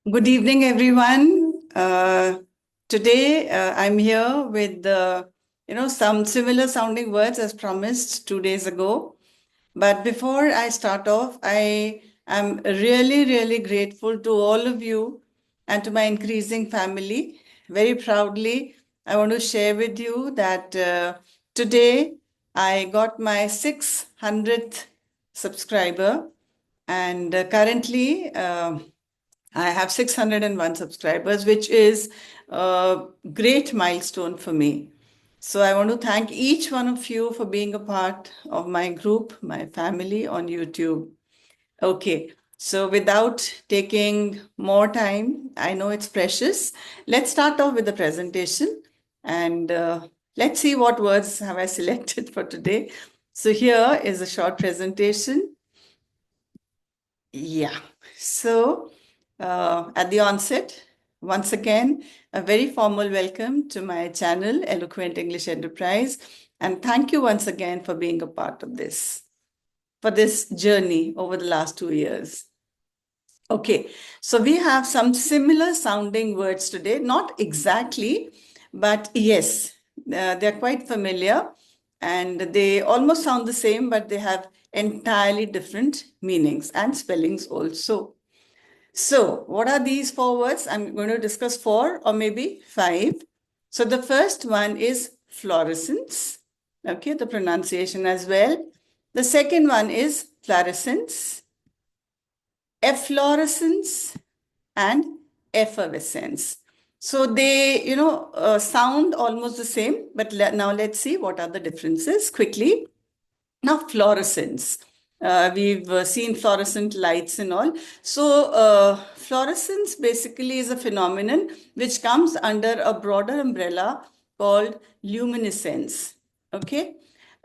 Good evening, everyone. Today, I'm here with some similar sounding words as promised 2 days ago. But before I start off, I am really, really grateful to all of you and to my increasing family. Very proudly, I want to share with you that today I got my 600th subscriber, and currently, I have 601 subscribers, which is a great milestone for me. So I want to thank each one of you for being a part of my group, my family on YouTube. Okay, so without taking more time, I know it's precious. Let's start off with the presentation, and let's see what words have I selected for today. So here is a short presentation. Yeah. So, at the onset, once again, a very formal welcome to my channel, Eloquent English Enterprise. And thank you once again for being a part of this, for this journey over the last 2 years. Okay, so we have some similar sounding words today, not exactly, but yes, they're quite familiar and they almost sound the same, but they have entirely different meanings and spellings also. So, what are these four words? I'm going to discuss four or maybe five. So, the first one is fluorescence. Okay, the pronunciation as well. The second one is fluorescence, efflorescence, and effervescence. So they, sound almost the same, but now let's see what are the differences quickly. Now, fluorescence. We've seen fluorescent lights and all. So, fluorescence basically is a phenomenon which comes under a broader umbrella called luminescence. Okay.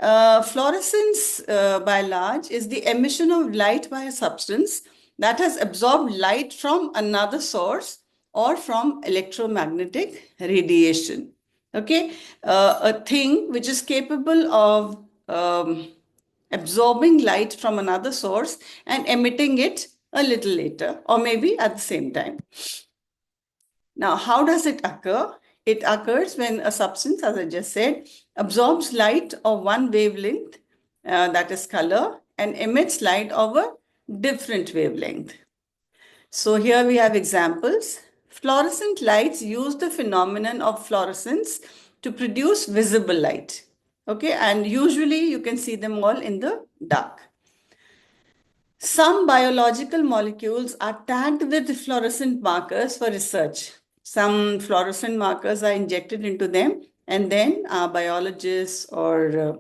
Fluorescence, by large, is the emission of light by a substance that has absorbed light from another source or from electromagnetic radiation. Okay. A thing which is capable of absorbing light from another source and emitting it a little later, or maybe at the same time. Now, how does it occur? It occurs when a substance, as I just said, absorbs light of one wavelength, that is color, and emits light of a different wavelength. So here we have examples. Fluorescent lights use the phenomenon of fluorescence to produce visible light. Okay, and usually you can see them all in the dark. Some biological molecules are tagged with fluorescent markers for research. Some fluorescent markers are injected into them, and then biologists or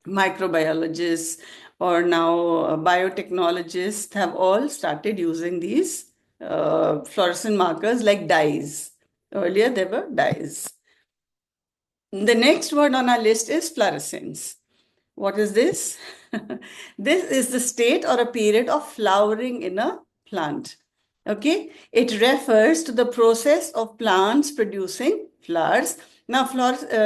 microbiologists or now biotechnologists have all started using these fluorescent markers like dyes. Earlier, there were dyes. The next word on our list is fluorescence. What is this? This is the state or a period of flowering in a plant. Okay, it refers to the process of plants producing flowers. Now,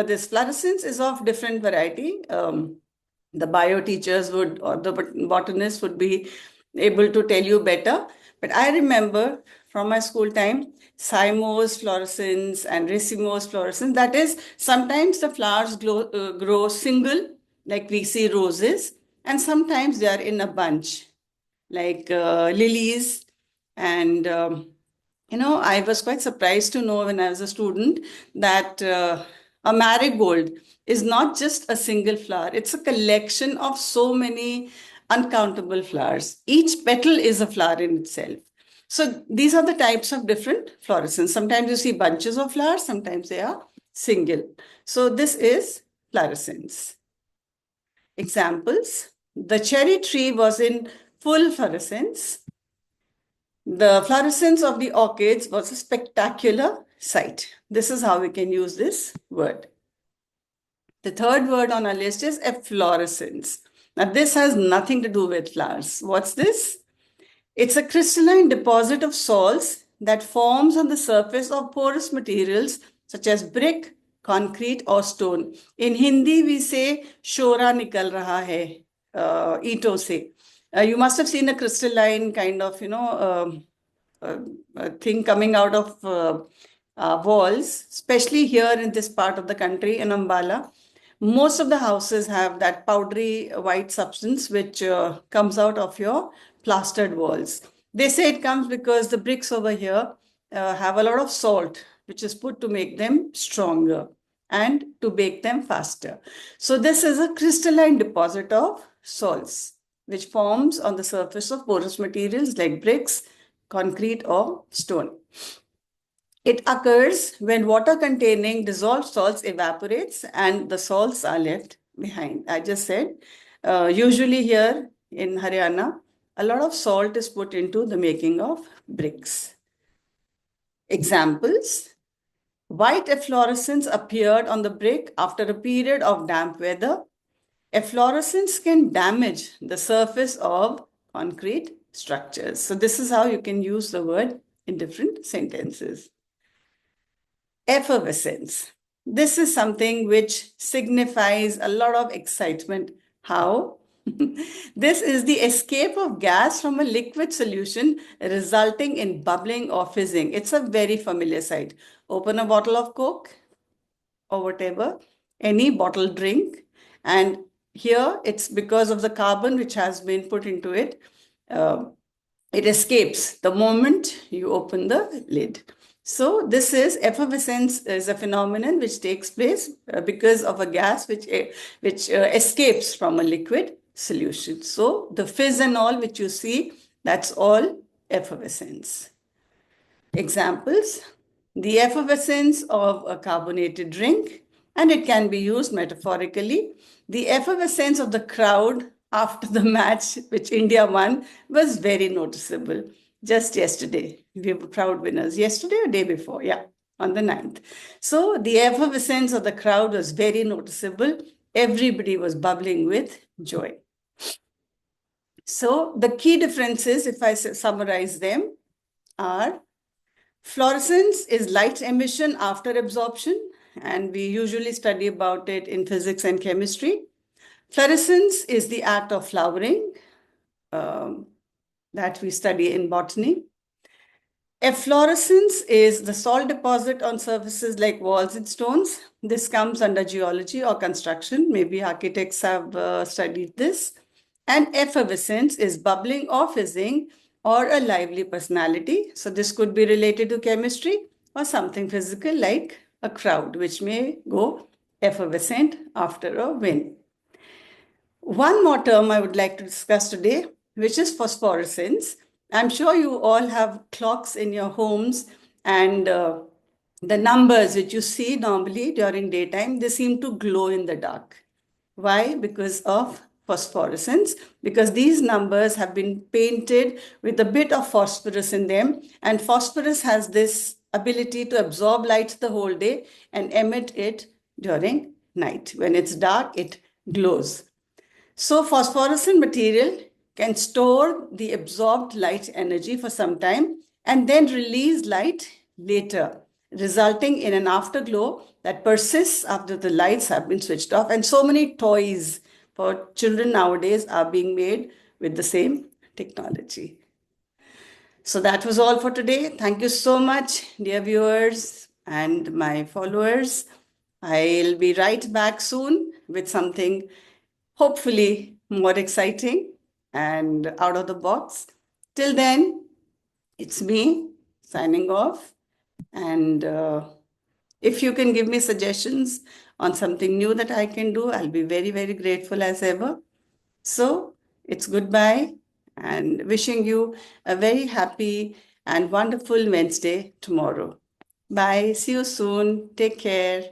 this fluorescence is of different variety. The bio teachers would, or the botanists would be able to tell you better. But I remember from my school time, cymose fluorescence and racemose fluorescence. That is, sometimes the flowers grow single, like we see roses, and sometimes they are in a bunch, like lilies. And, I was quite surprised to know when I was a student that a marigold is not just a single flower, it's a collection of so many uncountable flowers. Each petal is a flower in itself. So these are the types of different fluorescence. Sometimes you see bunches of flowers, sometimes they are single. So this is fluorescence. Examples: the cherry tree was in full fluorescence. The fluorescence of the orchids was a spectacular sight. This is how we can use this word. The third word on our list is efflorescence. Now, this has nothing to do with flowers. What's this? It's a crystalline deposit of salts that forms on the surface of porous materials such as brick, concrete, or stone. In Hindi, we say shora nikal raha hai, ईंटों से. You must have seen a crystalline kind of, thing coming out of walls, especially here in this part of the country in Ambala. Most of the houses have that powdery white substance which comes out of your plastered walls. They say it comes because the bricks over here have a lot of salt, which is put to make them stronger and to bake them faster. So this is a crystalline deposit of salts, which forms on the surface of porous materials like bricks, concrete, or stone. It occurs when water containing dissolved salts evaporates and the salts are left behind. I just said, usually here in Haryana, a lot of salt is put into the making of bricks. Examples: white efflorescence appeared on the brick after a period of damp weather. Efflorescence can damage the surface of concrete structures. So this is how you can use the word in different sentences. Effervescence. This is something which signifies a lot of excitement. How? This is the escape of gas from a liquid solution resulting in bubbling or fizzing. It's a very familiar sight. Open a bottle of Coke or whatever, any bottled drink, and here it's because of the carbon which has been put into it. It escapes the moment you open the lid. So this is effervescence is a phenomenon which takes place because of a gas which escapes from a liquid solution. So the fizz and all which you see, that's all effervescence. Examples: the effervescence of a carbonated drink, and it can be used metaphorically. The effervescence of the crowd after the match which India won was very noticeable. Just yesterday, we were proud winners. Yesterday or day before? Yeah, on the 9th. So the effervescence of the crowd was very noticeable. Everybody was bubbling with joy. So the key differences, if I summarize them, are: fluorescence is light emission after absorption, and we usually study about it in physics and chemistry. Fluorescence is the act of flowering that we study in botany. Efflorescence is the salt deposit on surfaces like walls and stones. This comes under geology or construction. Maybe architects have studied this. And effervescence is bubbling or fizzing or a lively personality. So this could be related to chemistry or something physical like a crowd, which may go effervescent after a win. One more term I would like to discuss today, which is phosphorescence. I'm sure you all have clocks in your homes, and the numbers which you see normally during daytime, they seem to glow in the dark. Why? Because of phosphorescence, because these numbers have been painted with a bit of phosphorus in them, and phosphorus has this ability to absorb light the whole day and emit it during night. When it's dark, it glows. So phosphorescent material can store the absorbed light energy for some time and then release light later, resulting in an afterglow that persists after the lights have been switched off. And so many toys for children nowadays are being made with the same technology. So that was all for today. Thank you so much, dear viewers and my followers. I'll be right back soon with something hopefully more exciting and out of the box. Till then, it's me signing off. And if you can give me suggestions on something new that I can do, I'll be very, very grateful as ever. So it's goodbye and wishing you a very happy and wonderful Wednesday tomorrow. Bye. See you soon. Take care.